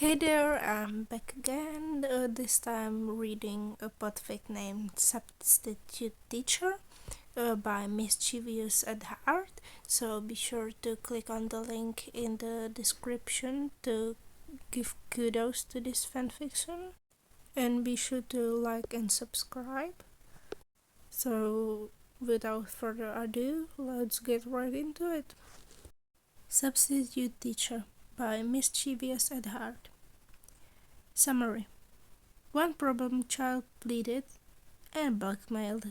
Hey there, I'm back again, this time reading a podfic named Substitute Teacher by MischievousAtHeart. So be sure to click on the link in the description to give kudos to this fanfiction. And be sure to like and subscribe. So without further ado, let's get right into it. Substitute Teacher by MischievousAtHeart. Summary. One problem child pleaded and blackmailed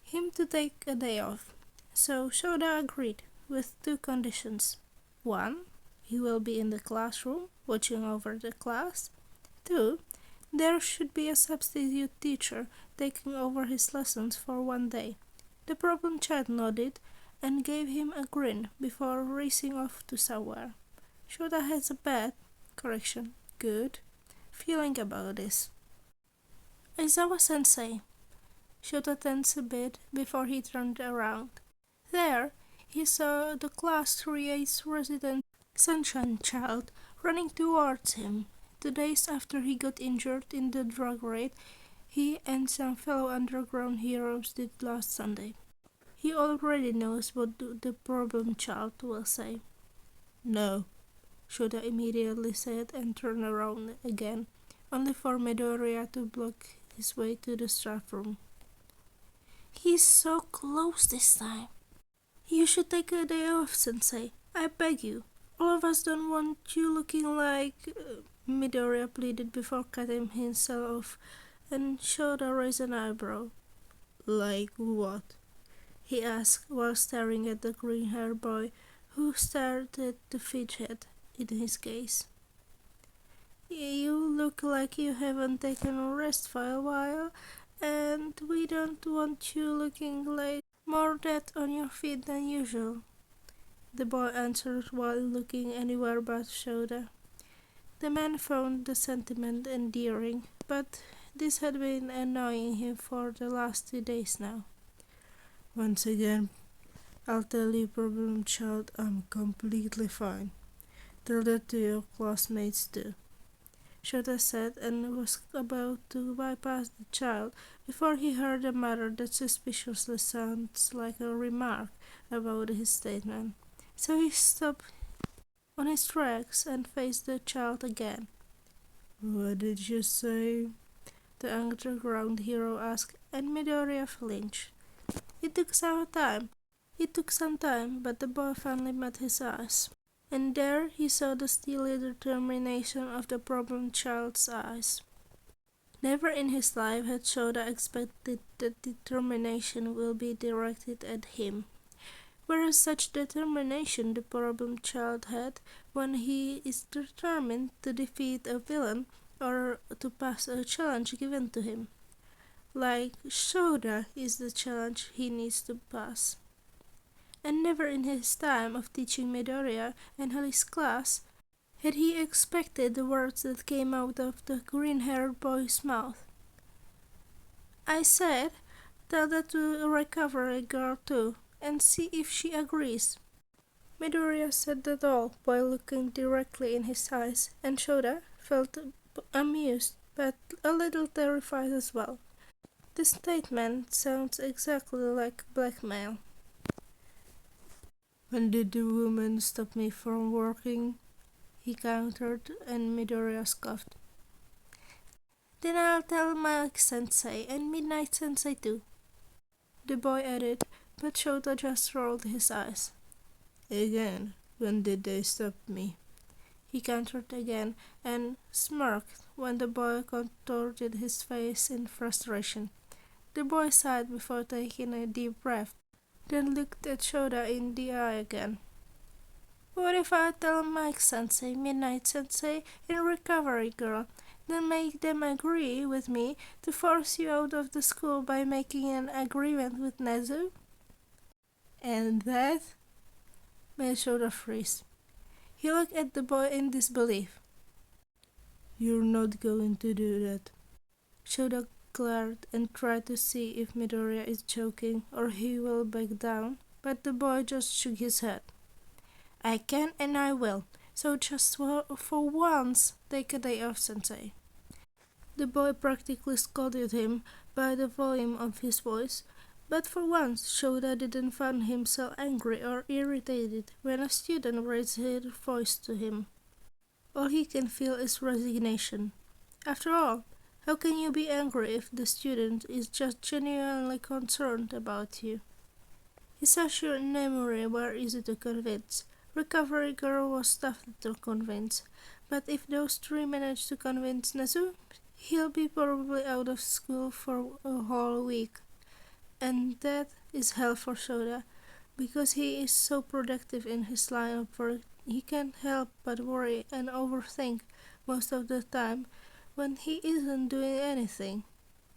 him to take a day off, so Shouta agreed with two conditions. 1. He will be in the classroom watching over the class. 2. There should be a substitute teacher taking over his lessons for one day. The problem child nodded and gave him a grin before racing off to somewhere. Shouta has a good feeling about this. Aizawa-sensei. Shouta tensed a bit before he turned around. There, he saw the Class 3A's resident sunshine child running towards him. 2 days after he got injured in the drug raid he and some fellow underground heroes did last Sunday. He already knows what the problem child will say. No, Shouta immediately said and turned around again, only for Midoriya to block his way to the staff room. He's so close this time. You should take a day off, Sensei. I beg you. All of us don't want you looking like... Midoriya pleaded before cutting himself off, and Shouta raised an eyebrow. Like what? He asked while staring at the green-haired boy, who started to fidget in his gaze. You look like you haven't taken a rest for a while, and we don't want you looking like more dead on your feet than usual. The boy answered while looking anywhere but Shouta. The man found the sentiment endearing, but this had been annoying him for the last 2 days now. Once again, I'll tell you, problem child, I'm completely fine. Tell that to your classmates too. Shouta said and was about to bypass the child before he heard a mutter that suspiciously sounds like a remark about his statement. So he stopped on his tracks and faced the child again. What did you say? The underground hero asked, and Midoriya flinched. It took some time, but the boy finally met his eyes. And there he saw the steely determination of the problem child's eyes. Never in his life had Shouta expected that determination will be directed at him. Whereas such determination the problem child had when he is determined to defeat a villain or to pass a challenge given to him. Like Shouta is the challenge he needs to pass. And never in his time of teaching Midoriya and his class had he expected the words that came out of the green-haired boy's mouth. I said, tell that to a recovery girl too, and see if she agrees. Midoriya said that all while looking directly in his eyes, and Shouta felt amused, but a little terrified as well. The statement sounds exactly like blackmail. When did the woman stop me from working? He countered, and Midoriya scoffed. Then I'll tell Mike-sensei and Midnight-sensei too, the boy added, but Shouta just rolled his eyes. Again, when did they stop me? He countered again, and smirked when the boy contorted his face in frustration. The boy sighed before taking a deep breath, then looked at Shouta in the eye again. What if I tell Mike-sensei, Midnight-sensei, and Recovery Girl, then make them agree with me to force you out of the school by making an agreement with Nezu? And that made Shouta freeze. He looked at the boy in disbelief. You're not going to do that. Shouta glared and tried to see if Midoriya is joking or he will back down, but the boy just shook his head. I can and I will, So just for once, take a day off, sensei. The boy practically scolded him by the volume of his voice, but for once Shouta didn't find himself angry or irritated when a student raised his voice to him. All he can feel is resignation. After all, how can you be angry if the student is just genuinely concerned about you? He saw short memory were easy to convince. Recovery Girl was tough to convince, but if those three manage to convince Nezu, he'll be probably out of school for a whole week. And that is hell for Shouta, because he is so productive in his line of work, he can't help but worry and overthink most of the time when he isn't doing anything.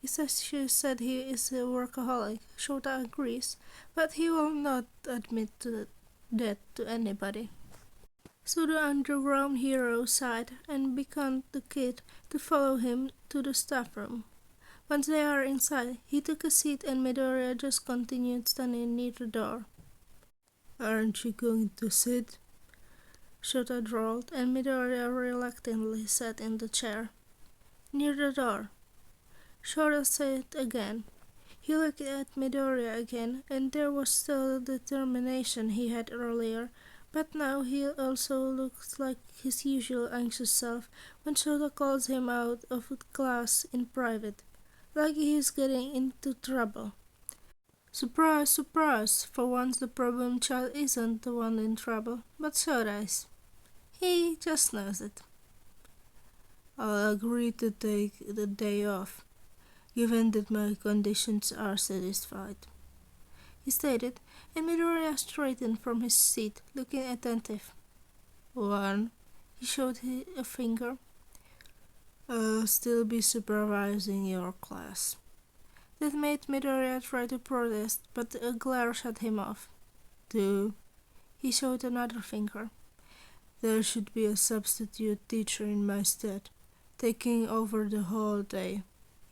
She said he is a workaholic. Shouta agrees, but he will not admit to that to anybody. So the underground hero sighed and beckoned the kid to follow him to the staff room. Once they are inside, he took a seat and Midoriya just continued standing near the door. "Aren't you going to sit?" Shouta drawled, and Midoriya reluctantly sat in the chair. "Near the door." Shouta said again. He looked at Midoriya again, and there was still the determination he had earlier, but now he also looked like his usual anxious self when Shouta calls him out of class in private, like he is getting into trouble. Surprise, surprise, for once the problem child isn't the one in trouble, but Shouta is. He just knows it. "I'll agree to take the day off, given that my conditions are satisfied," he stated, and Midoriya straightened from his seat, looking attentive. "One," he showed a finger. "I'll still be supervising your class." That made Midoriya try to protest, but a glare shut him off. "Two," he showed another finger. "There should be a substitute teacher in my stead, taking over the whole day,"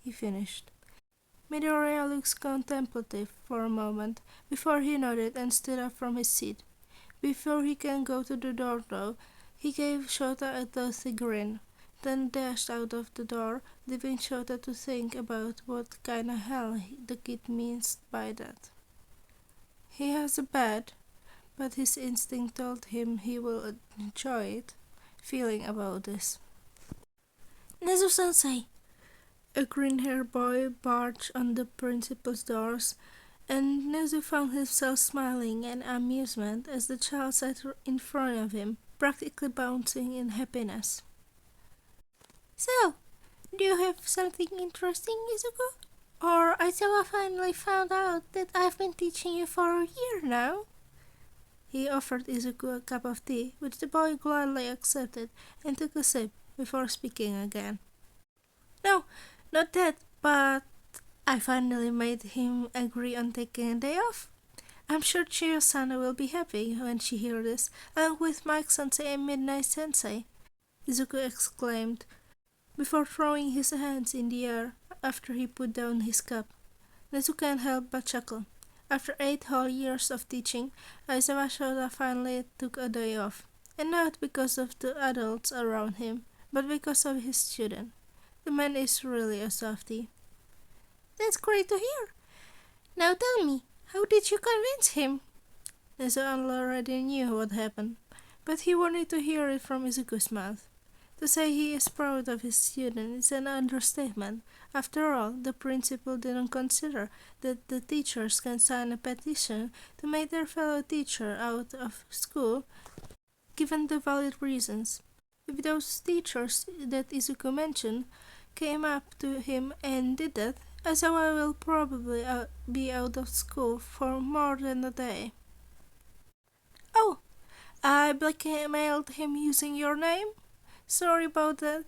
he finished. Midoriya looked contemplative for a moment, before he nodded and stood up from his seat. Before he can go to the door though, he gave Shouta a toothy grin, then dashed out of the door, leaving Shouta to think about what kinda hell the kid means by that. He has a bad, but his instinct told him he will enjoy it, feeling about this. "Nezu-sensei!" A green-haired boy barged on the principal's doors, and Nezu found himself smiling in amusement as the child sat in front of him, practically bouncing in happiness. "So, do you have something interesting, Izuku? Or Aizawa finally found out that I've been teaching you for a year now?" He offered Izuku a cup of tea, which the boy gladly accepted and took a sip before speaking again. "No, not that, but I finally made him agree on taking a day off. I'm sure Chiyo-san will be happy when she hears this, along with Mike-sensei and Midnight-sensei," Izuku exclaimed, before throwing his hands in the air after he put down his cup. Nezu can't help but chuckle. After 8 whole years of teaching, Aizawa Shouta finally took a day off, and not because of the adults around him, but because of his student. The man is really a softie. "That's great to hear. Now tell me, how did you convince him?" Nezu already knew what happened, but he wanted to hear it from Izuku's mouth. To say he is proud of his student is an understatement. After all, the principal didn't consider that the teachers can sign a petition to make their fellow teacher out of school, given the valid reasons. If those teachers that Izuku mentioned came up to him and did that, Aizawa will probably be out of school for more than a day. "Oh, I blackmailed him using your name? Sorry about that.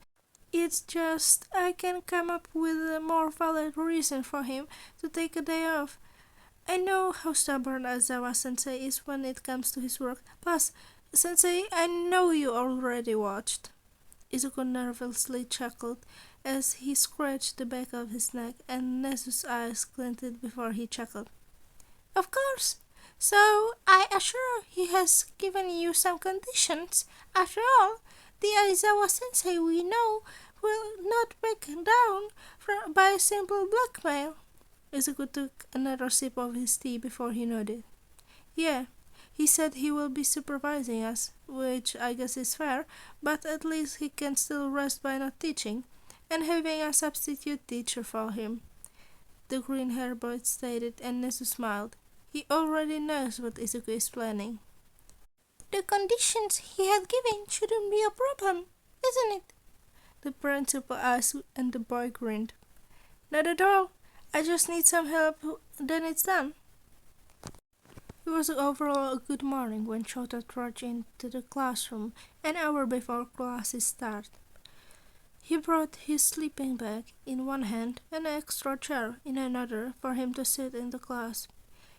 It's just I can come up with a more valid reason for him to take a day off. I know how stubborn Aizawa-sensei is when it comes to his work. Plus, sensei, I know you already watched." Izuku nervously chuckled as he scratched the back of his neck, and Nezu's eyes glinted before he chuckled. "Of course! So I assure he has given you some conditions. After all, the Aizawa sensei we know will not back down by simple blackmail. Izuku took another sip of his tea before he nodded. Yeah, he said he will be supervising us, which I guess is fair, but at least he can still rest by not teaching, and having a substitute teacher for him. The green-haired boy stated, and Nezu smiled. He already knows what Izuku is planning. The conditions he had given shouldn't be a problem, isn't it? The principal asked, and the boy grinned. Not at all. I just need some help, then it's done. It was overall a good morning when Shouta trudged into the classroom an hour before classes start. He brought his sleeping bag in one hand and an extra chair in another for him to sit in the class.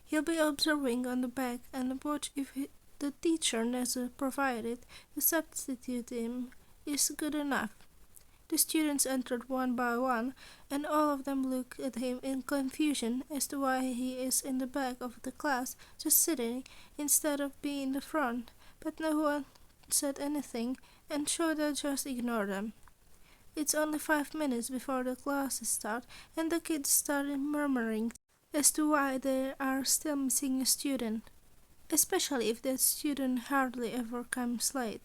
He'll be observing on the back and watch if the teacher Nezu provided to substitute him is good enough. The students entered one by one, and all of them looked at him in confusion as to why he is in the back of the class, just sitting, instead of being in the front. But no one said anything, and Shouta just ignored them. It's only 5 minutes before the classes start, and the kids started murmuring as to why they are still missing a student, especially if that student hardly ever comes late.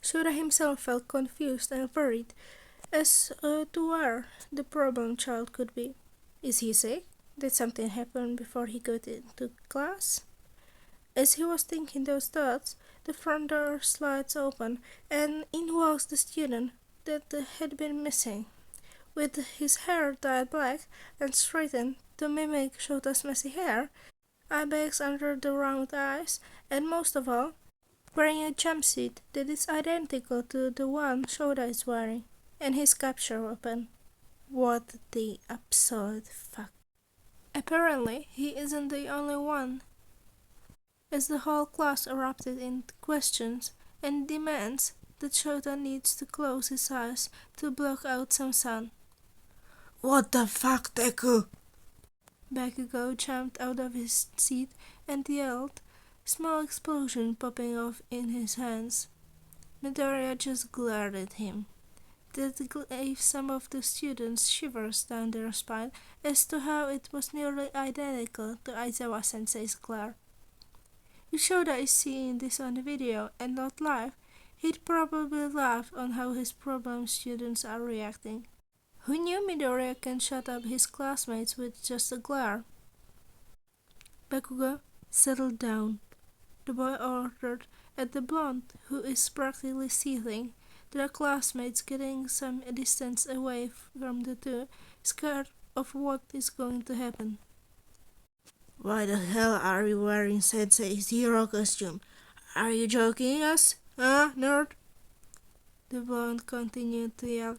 Shouta himself felt confused and worried as to where the problem child could be. Is he sick? Did something happen before he got into class? As he was thinking those thoughts, the front door slides open, and in walks the student that had been missing, with his hair dyed black and straightened to mimic Shota's messy hair, eye bags under the round eyes, and most of all, wearing a jumpsuit that is identical to the one Shouta is wearing, and his capture weapon. What the absolute fuck. Apparently, he isn't the only one, as the whole class erupted in questions and demands that Shouta needs to close his eyes to block out some sun. What the fuck, Deku? Bakugo jumped out of his seat and yelled, small explosion popping off in his hands. Midoriya just glared at him. That gave some of the students shivers down their spine as to how it was nearly identical to Aizawa sensei's glare. If Shouta is seeing this on the video and not live, he'd probably laugh on how his problem students are reacting. Who knew Midoriya can shut up his classmates with just a glare? Bakugo, settle down, the boy ordered at the blonde, who is practically seething, their classmates getting some distance away from the two, scared of what is going to happen. Why the hell are you wearing Sensei's hero costume? Are you joking us? Huh, nerd? The blonde continued to yell,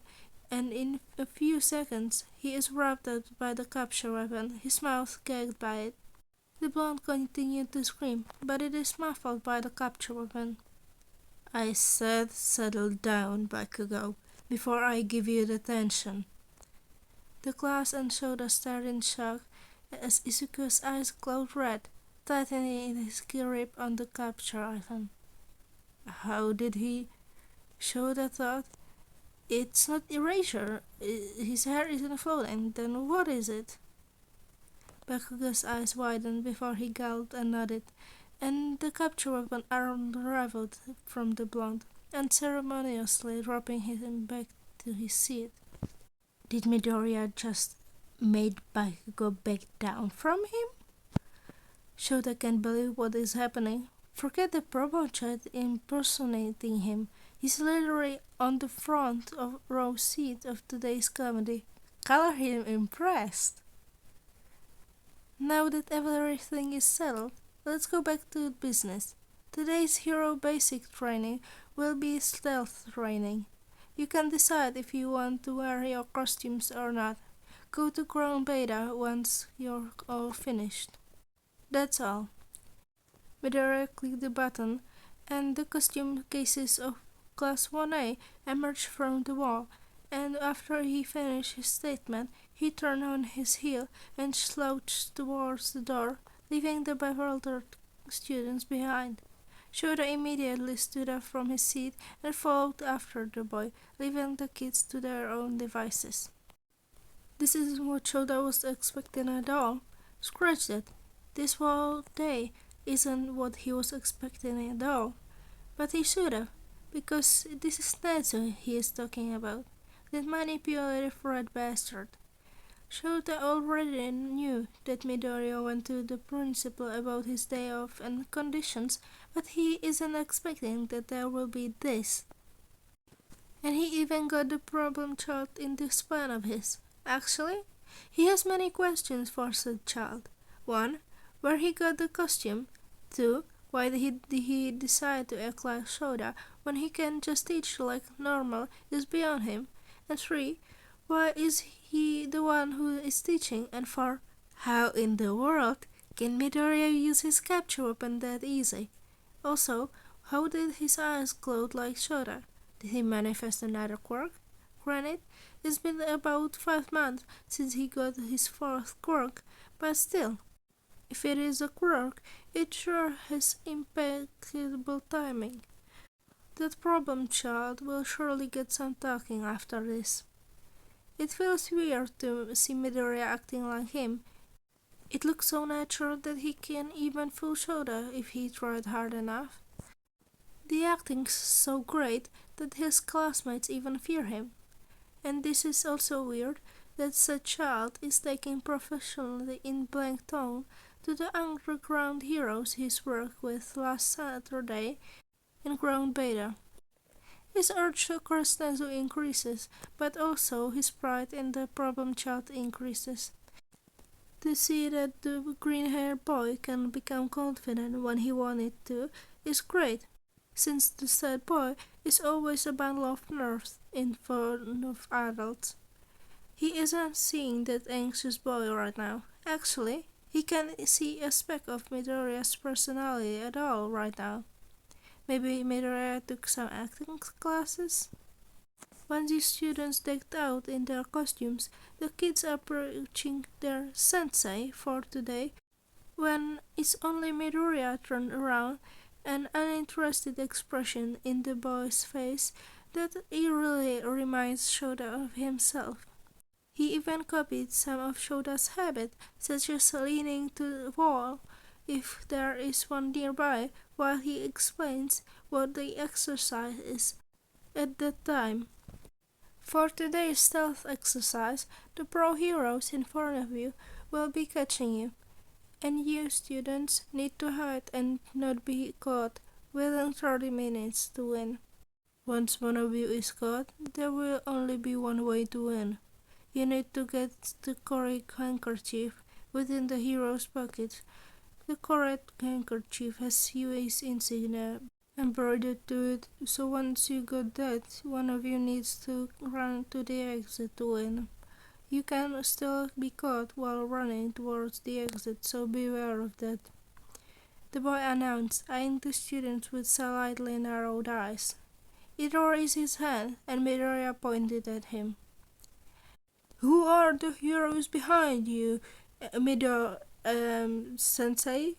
and in a few seconds he is wrapped up by the capture weapon, his mouth gagged by it. The blonde continued to scream, but it is muffled by the capture weapon. I said settle down, Bakugo, before I give you the tension. The class and Shouta stared in shock as Izuku's eyes glowed red, tightening his grip on the capture weapon. How did he? Shouta thought. It's not erasure. His hair isn't floating. Then what is it? Bakugo's eyes widened before he gulped and nodded, and the capture weapon unraveled from the blonde, unceremoniously dropping him back to his seat. Did Midoriya just made Bakugo back down from him? Shouta can't believe what is happening. Forget the promo child impersonating him. He's literally on the front row seat of today's comedy. Color him impressed. Now that everything is settled, let's go back to business. Today's hero basic training will be stealth training. You can decide if you want to wear your costumes or not. Go to ground beta once you're all finished. That's all. Midoriya clicked the button, and the costume cases of Class 1A emerged from the wall, and after he finished his statement, he turned on his heel and slouched towards the door, leaving the bewildered students behind. Shouta immediately stood up from his seat and followed after the boy, leaving the kids to their own devices. This isn't what Shouta was expecting at all. Scratch that. This whole day isn't what he was expecting at all. But he should have, because this is Nezu he is talking about, that manipulative red bastard. Shouta already knew that Midoriya went to the principal about his day off and conditions, but he isn't expecting that there will be this. And he even got the problem child in this plan of his. Actually, he has many questions for said child. 1. Where he got the costume. 2. Why did he decide to act like Shouta when he can just teach like normal is beyond him? And 3. Why is he the one who is teaching? And 4. How in the world can Midoriya use his capture weapon that easy? Also, how did his eyes glow like Shouta? Did he manifest another quirk? Granted, it's been about 5 months since he got his 4th quirk, but still, if it is a quirk, it sure has impeccable timing. That problem child will surely get some talking after this. It feels weird to see Midoriya acting like him. It looks so natural that he can even fool Shouta if he tried hard enough. The acting's so great that his classmates even fear him. And this is also weird that such child is taking professionally in blank tone to the underground heroes he's worked with last Saturday in ground beta. His urge to curse Nezu increases, but also his pride in the problem child increases. To see that the green-haired boy can become confident when he wanted to is great, since the said boy is always a bundle of nerves in front of adults. He isn't seeing that anxious boy right now. Actually, he can't see a speck of Midoriya's personality at all right now. Maybe Midoriya took some acting classes? Once the students decked out in their costumes, the kids are approaching their sensei for today when it's only Midoriya turned around, an uninterested expression in the boy's face that eerily reminds Shouta of himself. He even copied some of Shouta's habits, such as leaning to the wall if there is one nearby, while he explains what the exercise is at that time. For today's stealth exercise, the pro heroes in front of you will be catching you, and you students need to hide and not be caught within 30 minutes to win. Once one of you is caught, there will only be one way to win. You need to get the correct handkerchief within the hero's pocket. The correct handkerchief has UA's insignia embroidered to it, so once you got that, one of you needs to run to the exit to win. You can still be caught while running towards the exit, so beware of that. The boy announced, eyeing the students with slightly narrowed eyes. He raised his hand, and Midoriya pointed at him. Who are the heroes behind you, Sensei?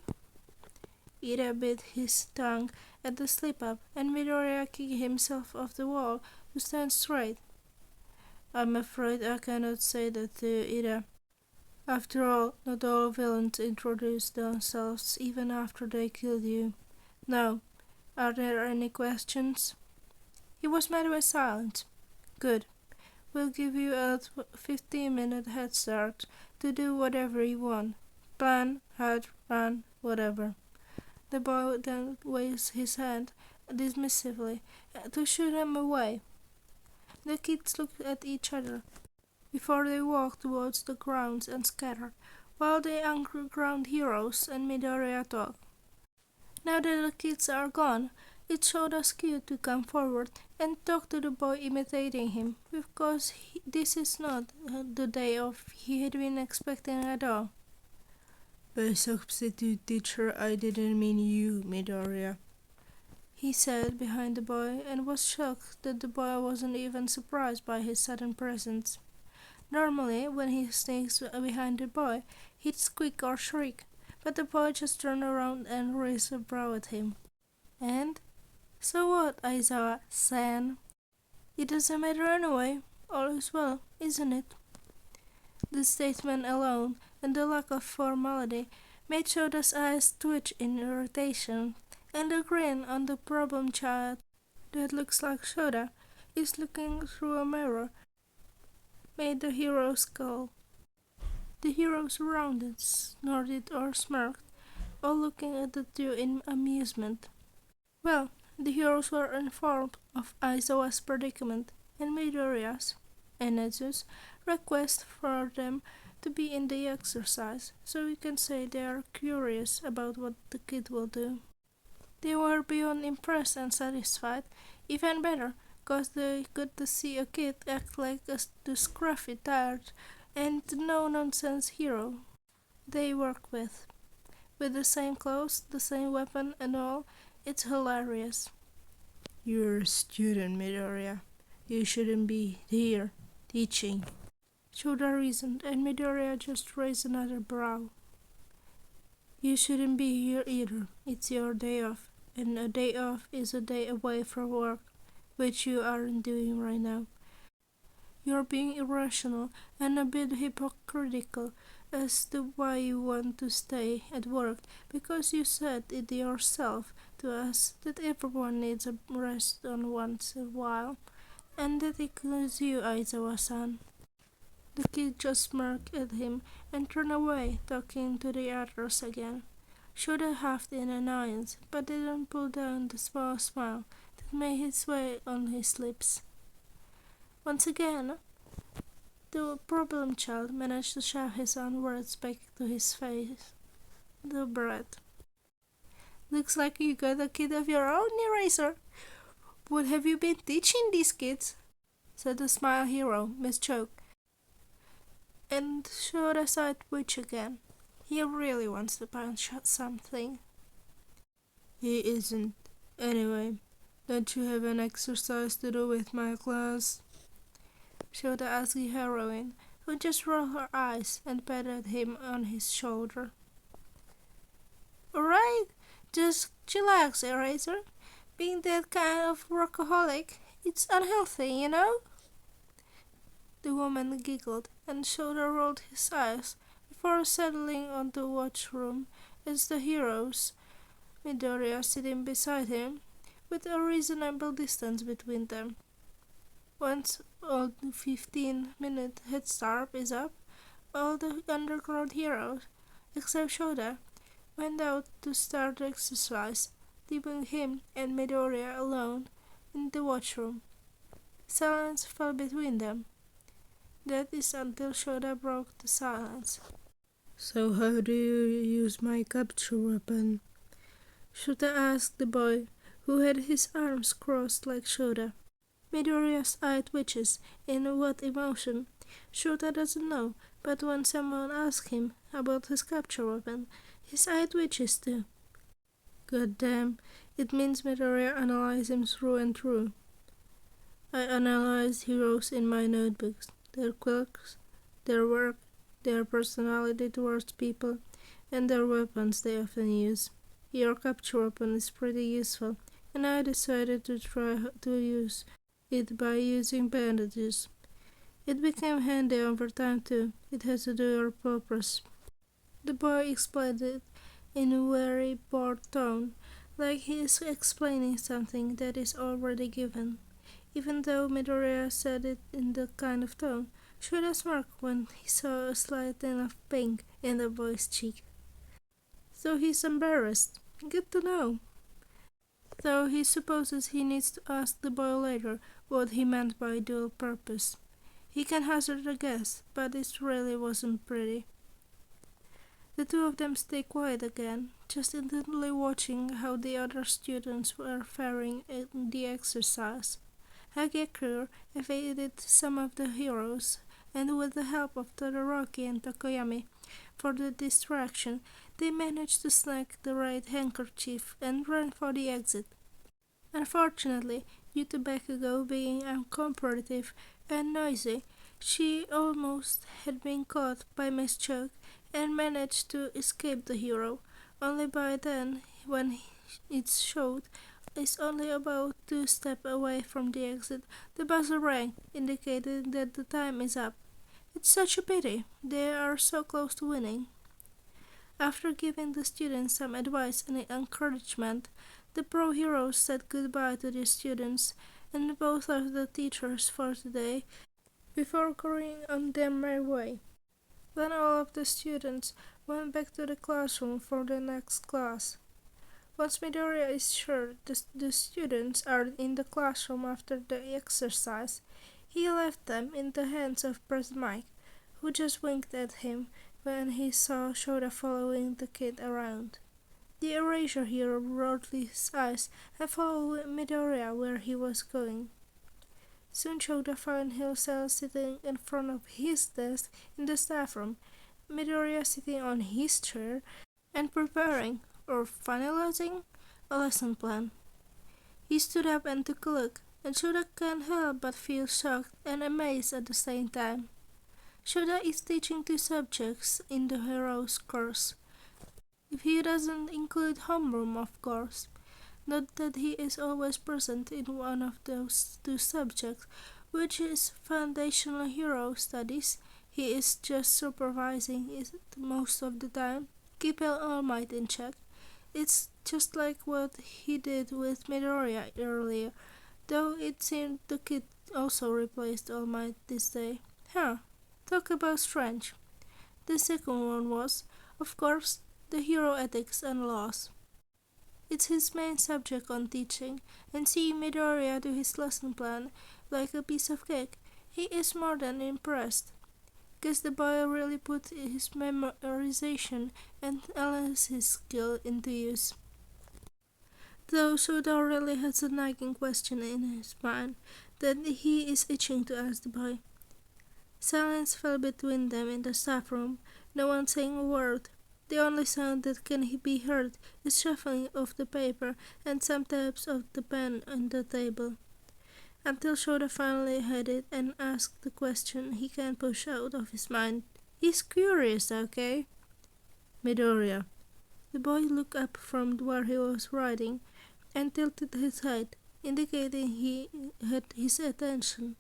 Ida bit his tongue at the slip-up, and Midoriya kicked himself off the wall to stand straight. I'm afraid I cannot say that to Ida. After all, not all villains introduce themselves even after they kill you. Now, are there any questions? He was met with silence. Good. We'll give you a 15-minute head start to do whatever you want. Plan, hide, run, whatever. The boy then waved his hand dismissively to shoo them away. The kids looked at each other before they walked towards the grounds and scattered, while the underground heroes and Midoriya talked. Now that the kids are gone, it showed us cue to come forward and talk to the boy imitating him, because this is not the day off he had been expecting at all. By substitute teacher, I didn't mean you, Midoriya, he said behind the boy, and was shocked that the boy wasn't even surprised by his sudden presence. Normally, when he sneaks behind the boy, he'd squeak or shriek, but the boy just turned around and raised a brow at him. And? So what, Aizawa-san? It doesn't matter anyway. All is well, isn't it? The statement alone, and the lack of formality, made Shota's eyes twitch in irritation, and the grin on the problem child that looks like Shouta is looking through a mirror made the hero scowl. The heroes around it snorted or smirked, all looking at the two in amusement. Well, the heroes were informed of Aizawa's predicament and Midoriya's and Nezu's request for them to be in the exercise, so we can say they are curious about what the kid will do. They were beyond impressed and satisfied, even better, cause they got to see a kid act like the scruffy, tired, and no-nonsense hero they work with the same clothes, the same weapon and all. It's hilarious. You're a student, Midoriya. You shouldn't be here, teaching. Shouta reasoned, and Midoriya just raised another brow. You shouldn't be here either. It's your day off, and a day off is a day away from work, which you aren't doing right now. You're being irrational and a bit hypocritical as to why you want to stay at work, because you said it yourself to us that everyone needs a rest on once in a while, and that includes you, Aizawa-san. The kid just smirked at him and turned away, talking to the others again. Shouta huffed in annoyance, but didn't pull down the small smile that made its way on his lips. Once again, the problem child managed to shove his own words back to his face. The brat. Looks like you got a kid of your own, Eraser. What have you been teaching these kids? Said the smile hero, Miss Choke, and showed a side twitch again. He really wants to punch something. He isn't. Anyway, don't you have an exercise to do with my class? Showed the asked heroine, who just rolled her eyes and patted him on his shoulder. Alright, just chillax, Eraser. Being that kind of workaholic, it's unhealthy, you know? The woman giggled, and Shouta rolled his eyes before settling on the watchroom as the heroes, Midoriya sitting beside him, with a reasonable distance between them. Once all the 15-minute head start is up, all the underground heroes, except Shouta, went out to start the exercise, leaving him and Midoriya alone in the watchroom. Silence fell between them. That is until Shouta broke the silence. So how do you use my capture weapon? Shouta asked the boy, who had his arms crossed like Shouta. Midoriya's eye twitches. In what emotion? Shouta doesn't know, but when someone asks him about his capture weapon, his eye twitches too. God damn, it means Midoriya analyzed him through and through. I analyzed heroes in my notebooks, their quirks, their work, their personality towards people, and their weapons they often use. Your capture weapon is pretty useful, and I decided to try to use it by using bandages. It became handy over time too. It has a dual purpose. The boy explained it in a very bored tone, like he is explaining something that is already given. Even though Midoriya said it in that kind of tone, Shouta smirked when he saw a slight tint of pink in the boy's cheek. So he's embarrassed. Good to know. Though he supposes he needs to ask the boy later what he meant by dual purpose. He can hazard a guess, but it really wasn't pretty. The two of them stayed quiet again, just intently watching how the other students were faring in the exercise. Hagekur evaded some of the heroes, and with the help of Todoroki and Tokoyami for the distraction, they managed to snag the right handkerchief and ran for the exit. Unfortunately, due to Bakugo being uncooperative and noisy, she almost had been caught by Miss Choke and manage to escape the hero. Only by then, when it's showed, is only about to step away from the exit, the buzzer rang, indicating that the time is up. It's such a pity. They are so close to winning. After giving the students some advice and encouragement, the pro heroes said goodbye to the students and both of the teachers for today before going on their merry way. Then all of the students went back to the classroom for the next class. Once Midoriya is sure the students are in the classroom after the exercise, he left them in the hands of President Mike, who just winked at him when he saw Shouta following the kid around. The Erasure hero rolled his eyes and followed Midoriya where he was going. Soon Shouta found himself sitting in front of his desk in the staff room, Midoriya sitting on his chair and preparing, or finalizing, a lesson plan. He stood up and took a look, and Shouta can't help but feel shocked and amazed at the same time. Shouta is teaching 2 subjects in the hero's course, if he doesn't include homeroom, of course. Not that he is always present in one of those 2 subjects, which is foundational hero studies. He is just supervising it most of the time, keeping All Might in check. It's just like what he did with Midoriya earlier, though it seemed the kid also replaced All Might this day. Talk about strange. The second one was, of course, the hero ethics and laws. It's his main subject on teaching, and seeing Midoriya do his lesson plan like a piece of cake, he is more than impressed. Guess the boy really put his memorization and analysis skill into use. Though Shouta really has a nagging question in his mind that he is itching to ask the boy. Silence fell between them in the staff room, no one saying a word. The only sound that can be heard is shuffling of the paper and some taps of the pen on the table. Until Shouta finally had it and asked the question he can't push out of his mind. He's curious, okay? Midoriya. The boy looked up from where he was writing and tilted his head, indicating he had his attention.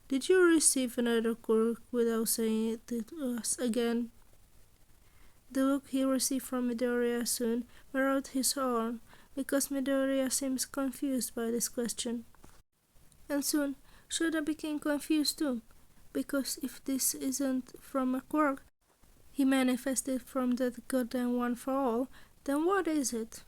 Did you receive another quirk without saying it to us again? The look he received from Midoriya soon mirrored his own, because Midoriya seems confused by this question. And soon Shouta became confused too, because if this isn't from a quirk he manifested from that goddamn One for All, then what is it?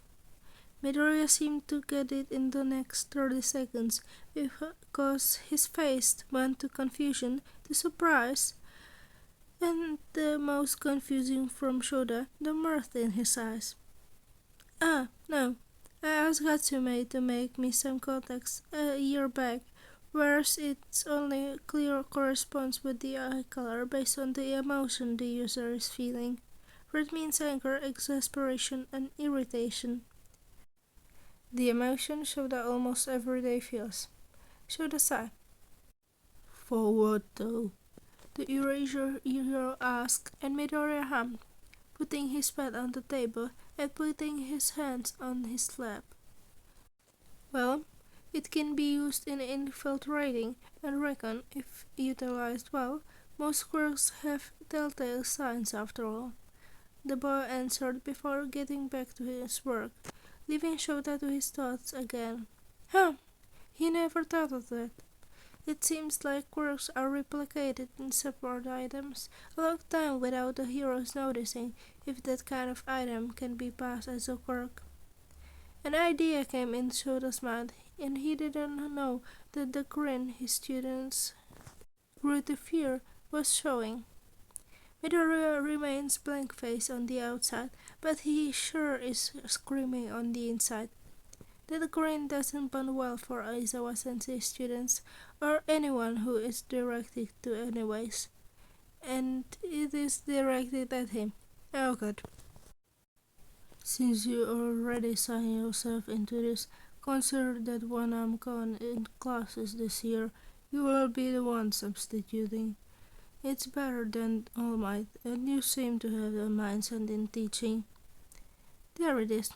Midoriya seemed to get it in the next 30 seconds, because his face went to confusion, to surprise, and the most confusing from Shouta, the mirth in his eyes. No. I asked Hatsume to make me some contacts a year back, whereas it only clear corresponds with the eye color based on the emotion the user is feeling. Red means anger, exasperation, and irritation. The emotion Shouta almost every day feels. Shouta sighed. For what though? The Erasure hero asked, and Midoriya hummed, putting his pad on the table and putting his hands on his lap. Well, it can be used in infiltrating, and reckon, if utilized well, most quirks have telltale signs after all. The boy answered before getting back to his work, leaving Shouta to his thoughts again. He never thought of that. It seems like quirks are replicated in support items a long time without the heroes noticing if that kind of item can be passed as a quirk. An idea came in Shouta's mind, and he didn't know that the grin his students grew to fear was showing. Midoriya remains blank-faced on the outside, but he sure is screaming on the inside. That grin doesn't bond well for Aizawa Sensei students, or anyone who is directed to anyways. And it is directed at him. Oh god. Since you already signed yourself into this, consider that when I'm gone in classes this year, you will be the one substituting. It's better than All Might, and you seem to have a mindset in teaching. There it is.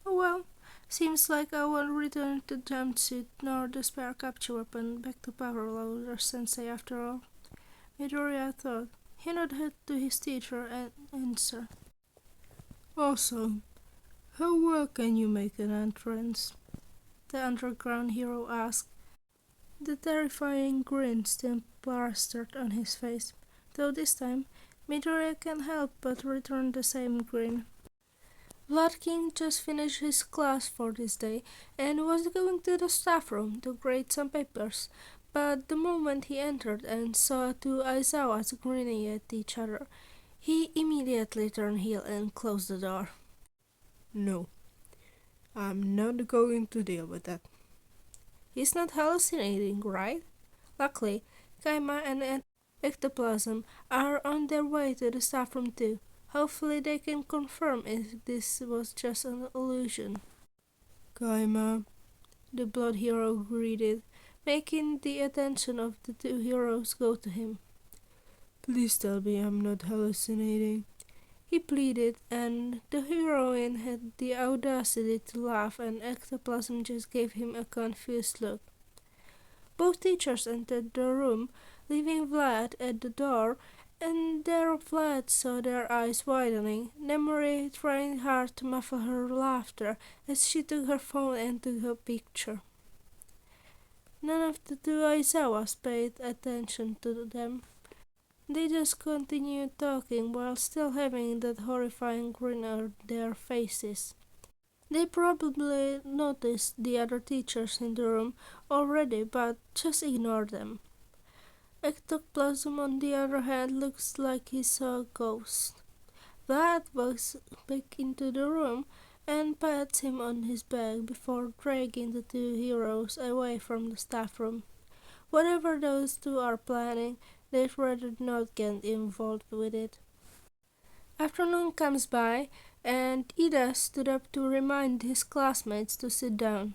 Oh well, seems like I won't return the jumpsuit nor the spare capture weapon back to Power Loader Sensei after all. Midoriya thought. He nodded to his teacher and answered. Also, how well can you make an entrance? The underground hero asked. The terrifying grin still plastered on his face, though this time Midoriya can't help but return the same grin. Blood King just finished his class for this day and was going to the staff room to grade some papers, but the moment he entered and saw two Aizawas grinning at each other, he immediately turned heel and closed the door. No, I'm not going to deal with that. He's not hallucinating, right? Luckily, Kaima and Ectoplasm are on their way to the staff room too. Hopefully they can confirm if this was just an illusion. Kaima, The Blood Hero greeted, making the attention of the two heroes go to him. please tell me I'm not hallucinating. He pleaded, and the heroine had the audacity to laugh, and Ectoplasm just gave him a confused look. Both teachers entered the room, leaving Vlad at the door, and there Vlad saw their eyes widening, Nemori trying hard to muffle her laughter as she took her phone and took a picture. None of the two Aizawas paid attention to them. They just continued talking while still having that horrifying grin on their faces. They probably noticed the other teachers in the room already, but just ignored them. Ectoplasm, on the other hand, looks like he saw a ghost. Vlad walks back into the room and pats him on his back before dragging the two heroes away from the staff room. Whatever those two are planning, they'd rather not get involved with it. Afternoon comes by, and Ida stood up to remind his classmates to sit down.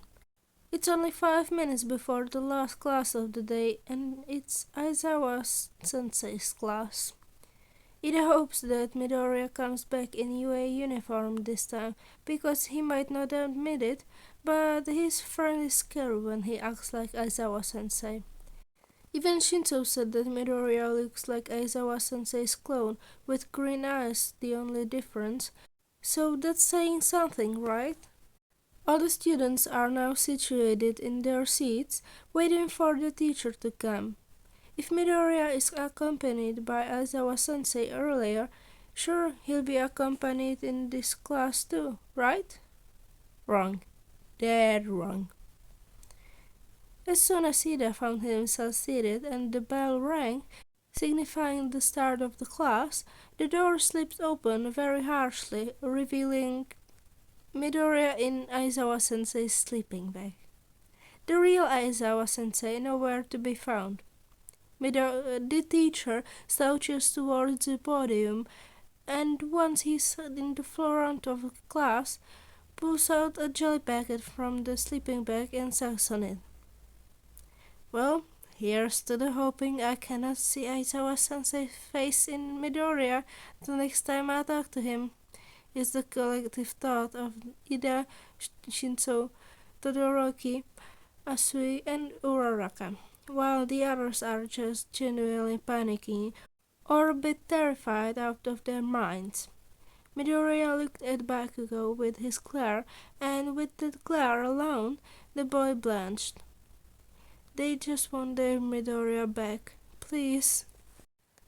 It's only 5 minutes before the last class of the day, and it's Aizawa Sensei's class. Ida hopes that Midoriya comes back in UA uniform this time, because he might not admit it, but his friend is scary when he acts like Aizawa Sensei. Even Shinzo said that Midoriya looks like Aizawa Sensei's clone, with green eyes the only difference, so that's saying something, right? All the students are now situated in their seats, waiting for the teacher to come. If Midoriya is accompanied by Aizawa Sensei earlier, sure, he'll be accompanied in this class too, right? Wrong. Dead wrong. As soon as Ida found himself seated and the bell rang, signifying the start of the class, the door slipped open very harshly, revealing Midoriya in Aizawa Sensei's sleeping bag. The real Aizawa Sensei nowhere to be found. The teacher slouches towards the podium, and once he's in the front of the class, pulls out a jelly packet from the sleeping bag and sucks on it. Well, here's to the hoping I cannot see Aizawa Sensei's face in Midoriya the next time I talk to him, is the collective thought of Ida, Shinzo, Todoroki, Asui, and Uraraka, while the others are just genuinely panicking or a bit terrified out of their minds. Midoriya looked at Bakugo with his glare, and with that glare alone, the boy blanched. They just want their Midoriya back, please.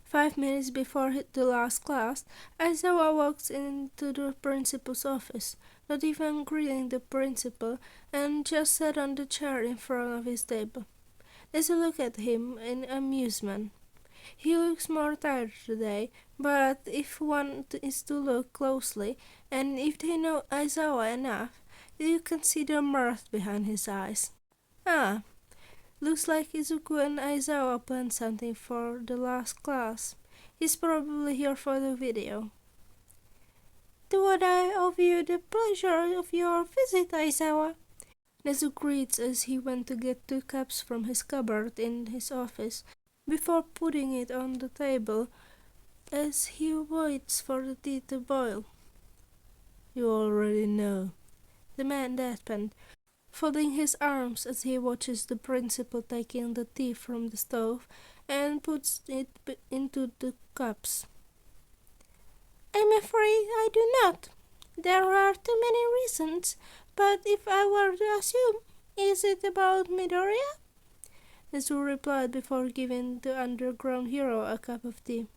5 minutes before the last class, Aizawa walks into the principal's office, not even greeting the principal, and just sat on the chair in front of his table. Nezu looked at him in amusement. He looks more tired today, but if one is to look closely, and if they know Aizawa enough, you can see the mirth behind his eyes. Ah, looks like Izuku and Aizawa planned something for the last class. He's probably here for the video. Do I owe you the pleasure of your visit, Aizawa? Nezu greets as he went to get 2 cups from his cupboard in his office, before putting it on the table as he waits for the tea to boil. You already know. The man deadpanned, folding his arms as he watches the principal taking the tea from the stove and puts it into the cups. I'm afraid I do not. There are too many reasons, but if I were to assume, is it about Midoriya? Nezu replied before giving the underground hero a cup of tea.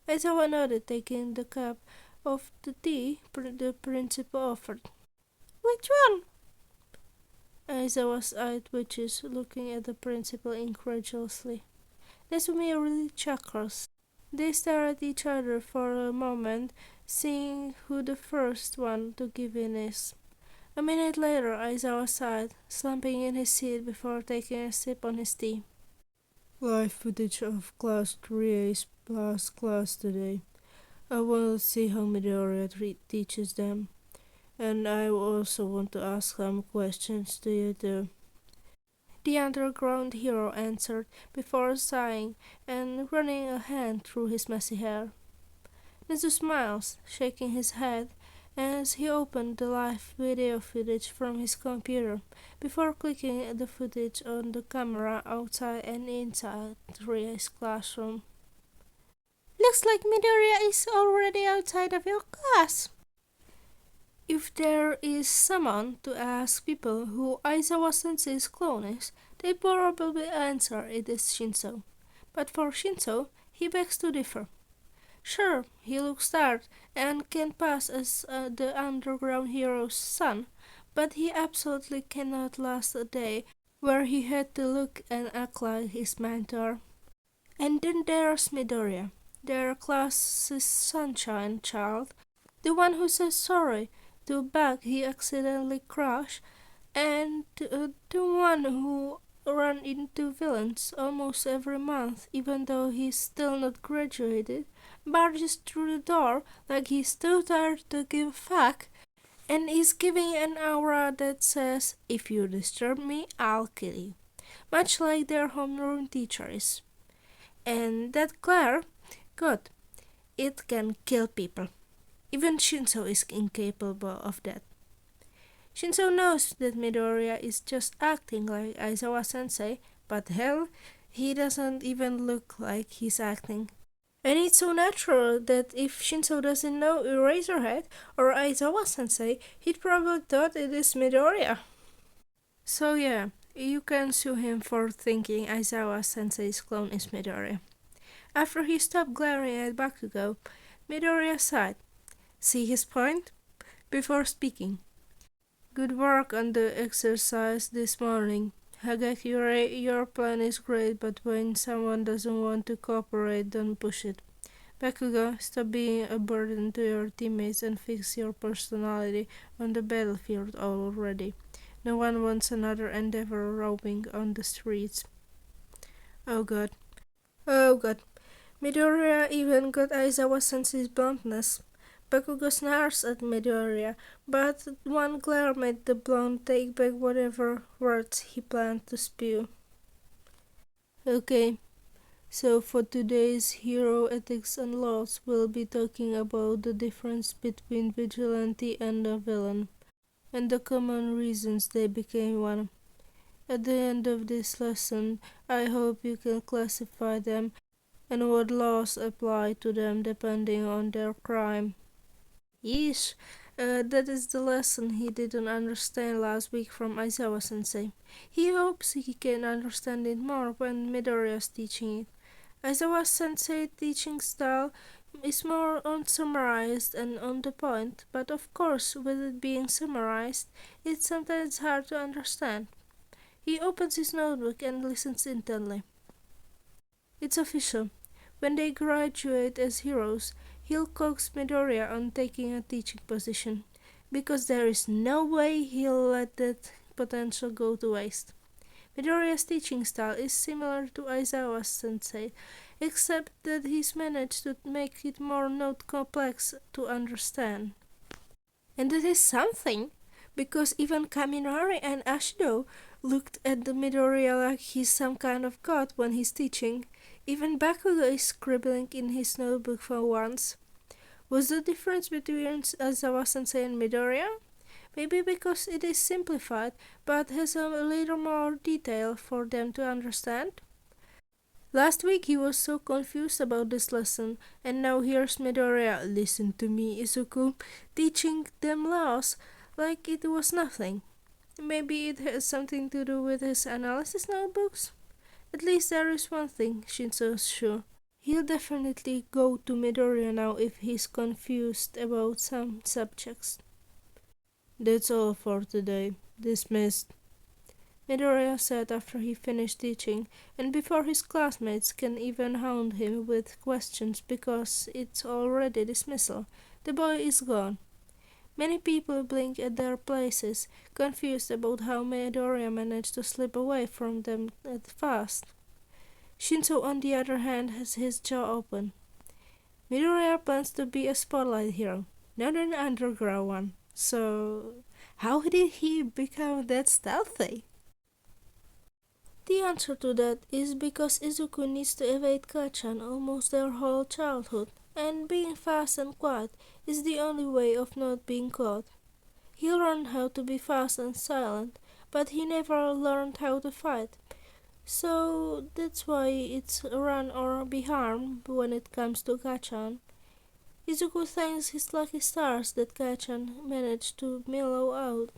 Aizawa nodded, taking the cup of the tea the principal offered. Which one? Aizawa's eye twitches, looking at the principal incredulously. Nezu merely chuckles. They stare at each other for a moment, seeing who the first one to give in is. A minute later, Aizawa sighed, slumping in his seat before taking a sip on his tea. Live footage of Class 3A's last class today. I want to see how Midoriya teaches them. And I also want to ask some questions to you too. The underground hero answered before sighing and running a hand through his messy hair. Nezu smiles, shaking his head as he opened the live video footage from his computer before clicking the footage on the camera outside and inside Ria's classroom. Looks like Midoriya is already outside of your class. If there is someone to ask people who Aizawa Sensei's clone is, they probably answer it is Shinso. But for Shinso, he begs to differ. Sure, he looks tired and can pass as the underground hero's son, but he absolutely cannot last a day where he had to look and act like his mentor. And then there's Midoriya, their class's sunshine child, the one who says sorry to a bag he accidentally crushed, and the one who run into villains almost every month even though he's still not graduated, barges through the door like he's too tired to give a fuck, and is giving an aura that says, if you disturb me, I'll kill you. Much like their homeroom teacher is. And that glare, God, it can kill people. Even Shinso is incapable of that. Shinso knows that Midoriya is just acting like Aizawa Sensei, but hell, he doesn't even look like he's acting. And it's so natural that if Shinso doesn't know Eraserhead or Aizawa Sensei, he'd probably thought it is Midoriya. So yeah, you can sue him for thinking Aizawa Sensei's clone is Midoriya. After he stopped glaring at Bakugo, Midoriya sighed. See his point? Before speaking. Good work on the exercise this morning. Hagakure, your plan is great, but when someone doesn't want to cooperate, don't push it. Bakugo, stop being a burden to your teammates and fix your personality on the battlefield already. No one wants another endeavor roaming on the streets. Oh god. Oh god. Midoriya even got Aizawa Sensei's bluntness. Bakugo snarls at Midoriya, but one glare made the blonde take back whatever words he planned to spew. Okay, so for today's Hero Ethics and Laws, we'll be talking about the difference between vigilante and a villain, and the common reasons they became one. At the end of this lesson, I hope you can classify them and what laws apply to them depending on their crime. Yeesh, that is the lesson he didn't understand last week from Aizawa Sensei. He hopes he can understand it more when Midoriya is teaching it. Aizawa Sensei teaching style is more unsummarized and on the point, but of course, with it being summarized, it's sometimes hard to understand. He opens his notebook and listens intently. It's official. When they graduate as heroes, he'll coax Midoriya on taking a teaching position, because there is no way he'll let that potential go to waste. Midoriya's teaching style is similar to Aizawa Sensei, except that he's managed to make it more not complex to understand. And that is something, because even Kaminari and Ashido looked at the Midoriya like he's some kind of god when he's teaching. Even Bakugo is scribbling in his notebook for once. Was the difference between Aizawa-sensei and Midoriya? Maybe because it is simplified, but has a little more detail for them to understand? Last week he was so confused about this lesson, and now here's Midoriya, listen to me, Izuku, teaching them laws like it was nothing. Maybe it has something to do with his analysis notebooks? At least there is one thing, Shinso's sure. He'll definitely go to Midoriya now if he's confused about some subjects. That's all for today. Dismissed. Midoriya said after he finished teaching, and before his classmates can even hound him with questions because it's already dismissal. The boy is gone. Many people blink at their places, confused about how Midoriya managed to slip away from them that fast. Shinso, on the other hand, has his jaw open. Midoriya plans to be a spotlight hero, not an underground one. So, how did he become that stealthy? The answer to that is because Izuku needs to evade Kachan almost their whole childhood, and being fast and quiet is the only way of not being caught. He learned how to be fast and silent, but he never learned how to fight. So that's why it's run or be harmed when it comes to Kachan. Izuku thanks his lucky stars that Kachan managed to mellow out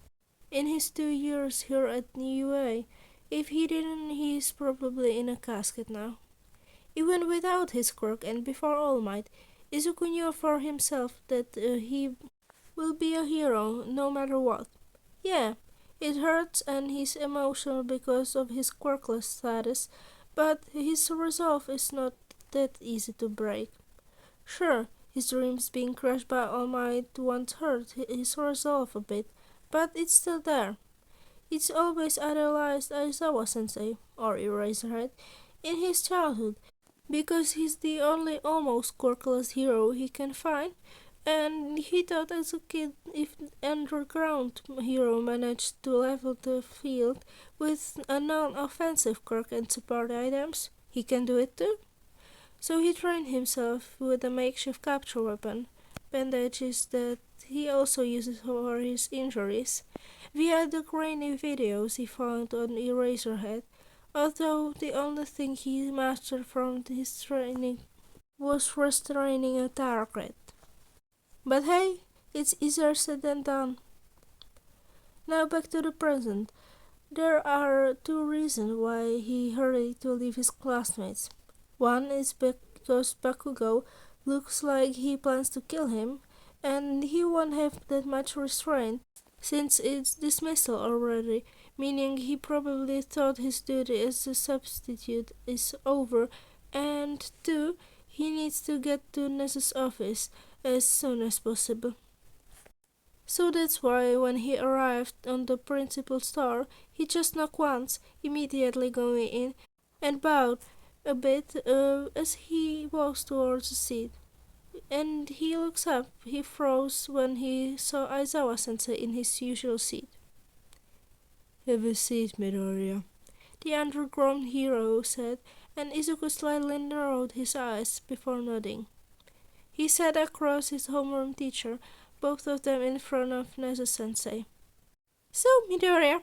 in his 2 years here at UA. If he didn't, he's probably in a casket now. Even without his quirk and before All Might, Izuku knew for himself that he will be a hero no matter what. Yeah, it hurts and he's emotional because of his quirkless status, but his resolve is not that easy to break. Sure, his dreams being crushed by All Might once hurt his resolve a bit, but it's still there. It's always idolized Aizawa sensei, or Eraserhead, in his childhood, because he's the only almost quirkless hero he can find, and he thought as a kid if underground hero managed to level the field with a non-offensive quirk and support items, he can do it too. So he trained himself with a makeshift capture weapon, bandages that he also uses for his injuries, via the grainy videos he found on Eraserhead, although the only thing he mastered from his training was restraining a target. But hey, it's easier said than done. Now back to the present. There are two reasons why he hurried to leave his classmates. One is because Bakugo looks like he plans to kill him, and he won't have that much restraint since it's dismissal already, meaning he probably thought his duty as a substitute is over, and two, he needs to get to Nezu's office as soon as possible. So that's why when he arrived on the principal's door, he just knocked once, immediately going in, and bowed a bit as he walks towards the seat. And he looks up. He froze when he saw Aizawa sensei in his usual seat. Have a seat, Midoriya, the underground hero said, and Izuku slightly narrowed his eyes before nodding. He sat across his homeroom teacher, both of them in front of Nezu sensei. So, Midoriya,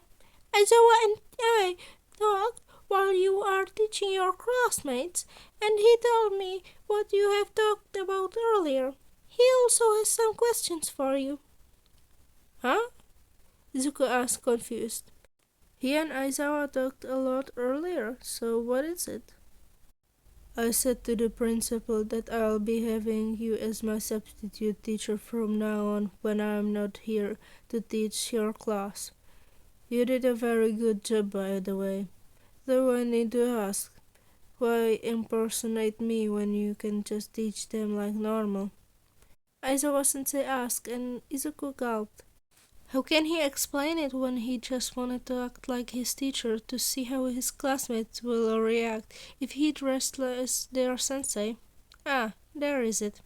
Aizawa and I talked while you are teaching your classmates, and he told me what you have talked about earlier. He also has some questions for you. Huh? Izuku asked, confused. He and Aizawa talked a lot earlier, so what is it? I said to the principal that I'll be having you as my substitute teacher from now on when I'm not here to teach your class. You did a very good job, by the way. Though I need to ask, why impersonate me when you can just teach them like normal? Aizawa sensei asked, and Izuku gulped. How can he explain it when he just wanted to act like his teacher to see how his classmates will react if he dressed as their sensei? Ah, there is it.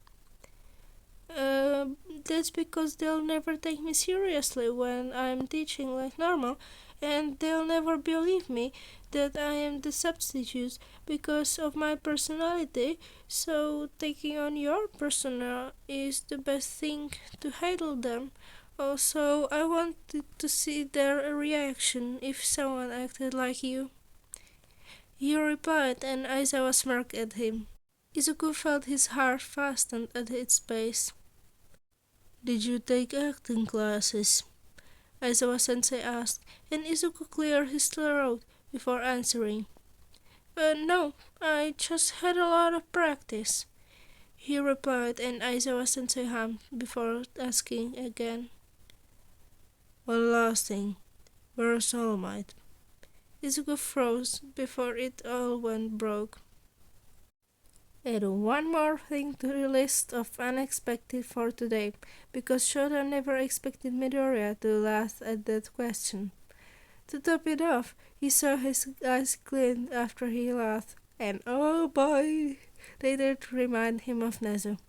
That's because they'll never take me seriously when I'm teaching like normal, and they'll never believe me that I am the substitute because of my personality, so taking on your persona is the best thing to handle them. Also, I wanted to see their reaction if someone acted like you. He replied, and Aizawa smirked at him. Izuku felt his heart fasten at its base. Did you take acting classes? Aizawa-sensei asked, and Izuku cleared his throat before answering. No, I just had a lot of practice, he replied, and Aizawa-sensei hummed before asking again. One last thing, where's All Might? Izuku froze before it all went broke. Add one more thing to the list of unexpected for today, because Shouta never expected Midoriya to laugh at that question. To top it off, he saw his eyes glint after he laughed, and oh boy, they did remind him of Nezu,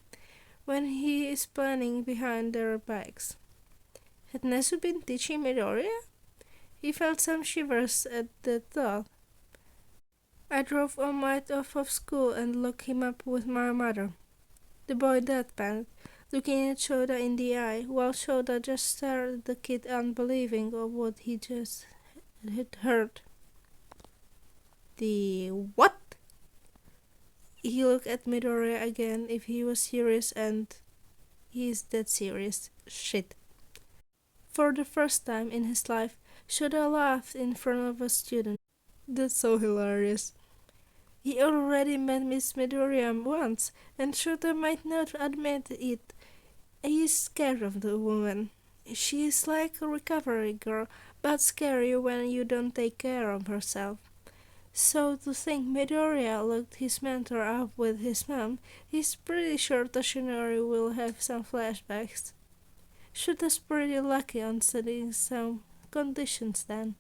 when he is planning behind their backs. Had Nezu been teaching Midoriya? He felt some shivers at the thought. I drove All Might off of school and looked him up with my mother. The boy deadpanned, looking at Shouta in the eye, while Shouta just stared at the kid unbelieving of what he just had heard. The what? He looked at Midoriya again if he was serious, and he's dead serious. Shit. For the first time in his life, Shouta laughed in front of a student. That's so hilarious. He already met Miss Midoriya once, and Shouta might not admit it. He is scared of the woman. She is like a recovery girl, but scary when you don't take care of herself. So to think Midoriya looked his mentor up with his mom, he's pretty sure Toshinori will have some flashbacks. Shouta's pretty lucky on setting some conditions then,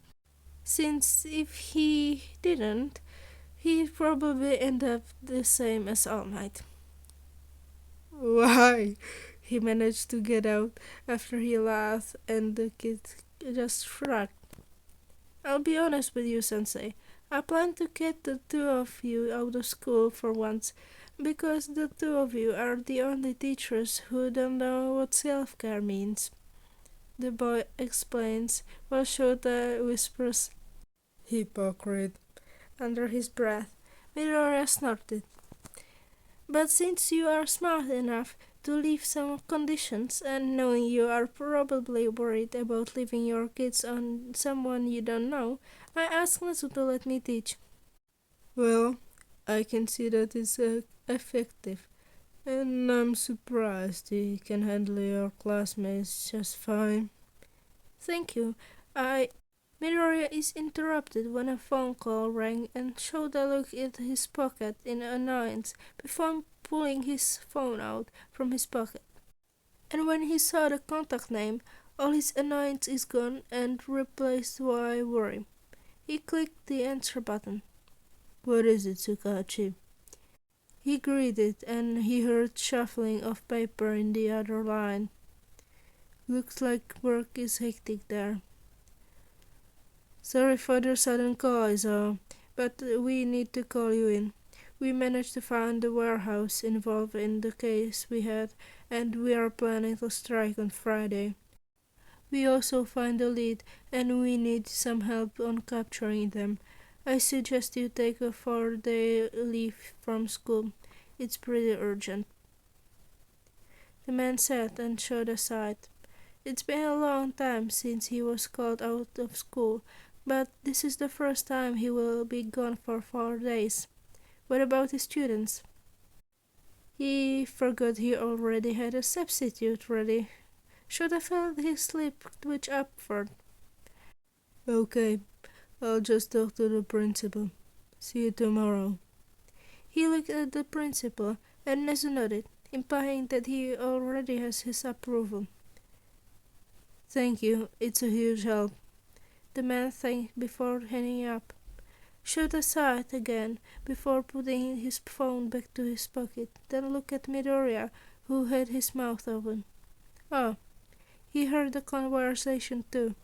since if he didn't, he'd probably end up the same as All Might. Why? He managed to get out after he laughed, and the kid just shrugged. I'll be honest with you, Sensei. I plan to get the two of you out of school for once, because the two of you are the only teachers who don't know what self-care means. The boy explains, while Shouta whispers, hypocrite, under his breath. Midoriya snorted. But since you are smart enough to leave some conditions, and knowing you are probably worried about leaving your kids on someone you don't know, I asked Nezu to let me teach. Well, I can see that it's effective, and I'm surprised he can handle your classmates just fine. Thank you. Midoriya is interrupted when a phone call rang, and Shouta looked at his pocket in annoyance before pulling his phone out from his pocket. And when he saw the contact name, all his annoyance is gone and replaced by worry. He clicked the answer button. What is it, Tsukachi? He greeted, and he heard shuffling of paper in the other line. Looks like work is hectic there. Sorry for the sudden call, Aizawa, but we need to call you in. We managed to find the warehouse involved in the case we had, and we are planning to strike on Friday. We also find the lead, and we need some help on capturing them. I suggest you take a 4-day leave from school. It's pretty urgent. The man sat and showed aside. It's been a long time since he was called out of school, but this is the first time he will be gone for 4 days. What about the students? He forgot he already had a substitute ready. Shouta felt his lip twitch upward. Okay, I'll just talk to the principal. See you tomorrow. He looked at the principal, and Nezu nodded, implying that he already has his approval. Thank you, it's a huge help. The man thanked before hanging up. Shouta sighed again before putting his phone back to his pocket, then looked at Midoriya, who had his mouth open. Oh, he heard the conversation too.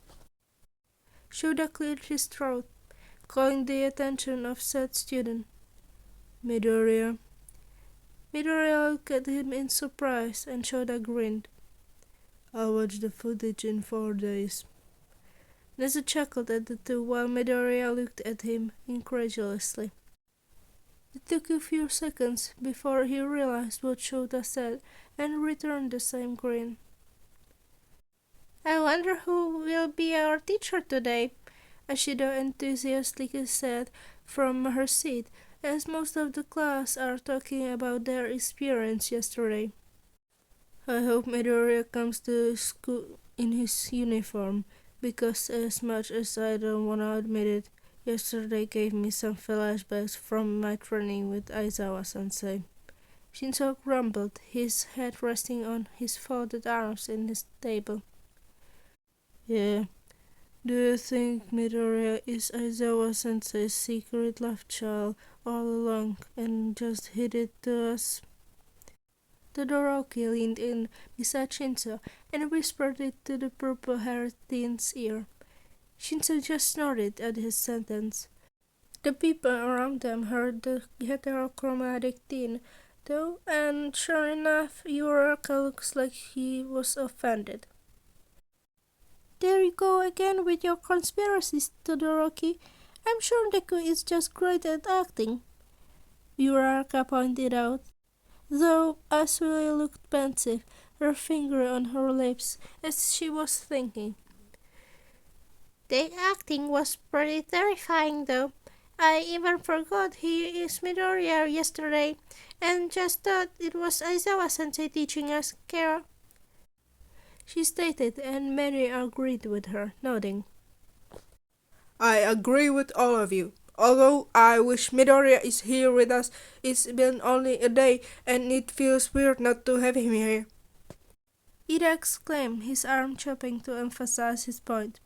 Shouta cleared his throat, calling the attention of said student. Midoriya. Midoriya looked at him in surprise, and Shouta grinned. I'll watch the footage in 4 days. Nezu chuckled at the two while Midoriya looked at him incredulously. It took a few seconds before he realized what Shouta said and returned the same grin. I wonder who will be our teacher today, Ashido enthusiastically said from her seat, as most of the class are talking about their experience yesterday. I hope Midoriya comes to school in his uniform, because as much as I don't want to admit it, yesterday gave me some flashbacks from my training with Aizawa-sensei. Shinzo grumbled, his head resting on his folded arms in his table. Yeah. Do you think Midoriya is Aizawa-sensei's secret love child all along and just hid it to us? Todoroki leaned in beside Shinzo and whispered it to the purple-haired teen's ear. Shinzo just nodded at his sentence. The people around them heard the heterochromatic teen, though, and sure enough, Uraraka looks like he was offended. There you go again with your conspiracies, Todoroki. I'm sure Deku is just great at acting, Uraraka pointed out, though Asui looked pensive, her finger on her lips, as she was thinking. The acting was pretty terrifying, though. I even forgot he is Midoriya yesterday, and just thought it was Aizawa-sensei teaching us care. She stated, and many agreed with her, nodding. I agree with all of you. Although I wish Midoriya is here with us, it's been only a day, and it feels weird not to have him here. Ida exclaimed, his arm chopping to emphasize his point.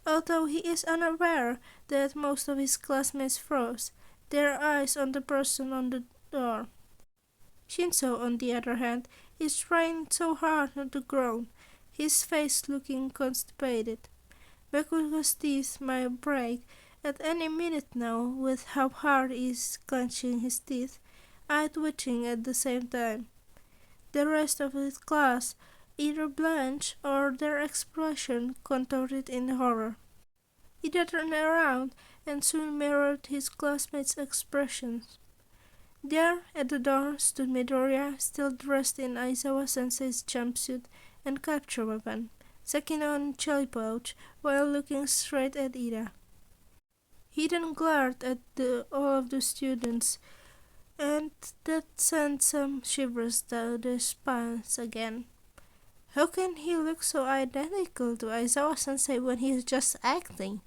Although he is unaware that most of his classmates froze, their eyes on the person on the door. Shinzo, on the other hand, is trying so hard not to groan, his face looking constipated. Bakugo's teeth might break at any minute now with how hard he is clenching his teeth, eye twitching at the same time. The rest of his class either blanched or their expression contorted in horror. He turned around and soon mirrored his classmates' expressions. There, at the door, stood Midoriya, still dressed in Aizawa-sensei's jumpsuit and capture weapon, sucking on jelly pouch while looking straight at Ida. He then glared at all of the students, and that sent some shivers down their spines again. How can he look so identical to Aizawa-sensei when he is just acting?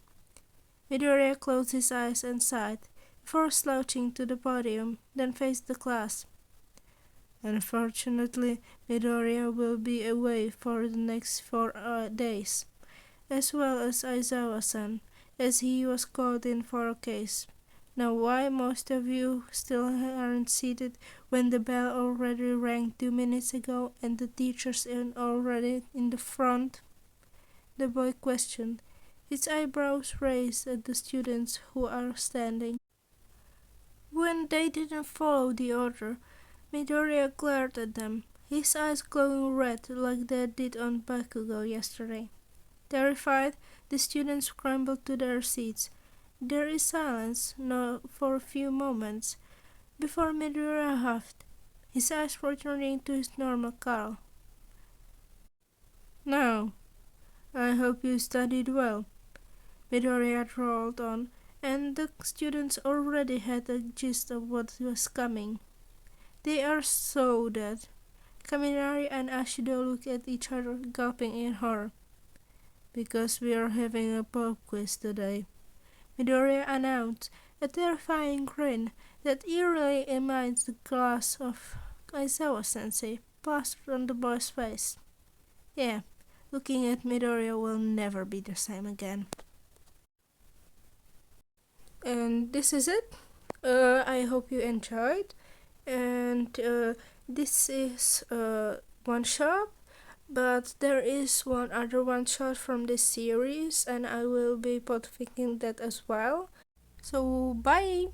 Midoriya closed his eyes and sighed, before slouching to the podium, then faced the class. Unfortunately, Midoriya will be away for the next 4 days, as well as Aizawa-san, as he was called in for a case. Now why most of you still aren't seated when the bell already rang 2 minutes ago and the teachers are already in the front? The boy questioned, his eyebrows raised at the students who are standing. When they didn't follow the order, Midoriya glared at them, his eyes glowing red like they did on Bakugo yesterday. Terrified, the students scrambled to their seats. There is silence now for a few moments, before Midoriya huffed, his eyes returning to his normal calm. Now, I hope you studied well, Midoriya drawled on, and the students already had a gist of what was coming. They are so dead. Kaminari and Ashido looked at each other, gulping in horror. Because we are having a pop quiz today, Midoriya announced, a terrifying grin that eerily imitates the glass of Aizawa-sensei plastered on the boy's face. Yeah, looking at Midoriya will never be the same again. And this is it. I hope you enjoyed. And this is one shot. But there is one other one shot from this series, and I will be podcasting that as well. So bye!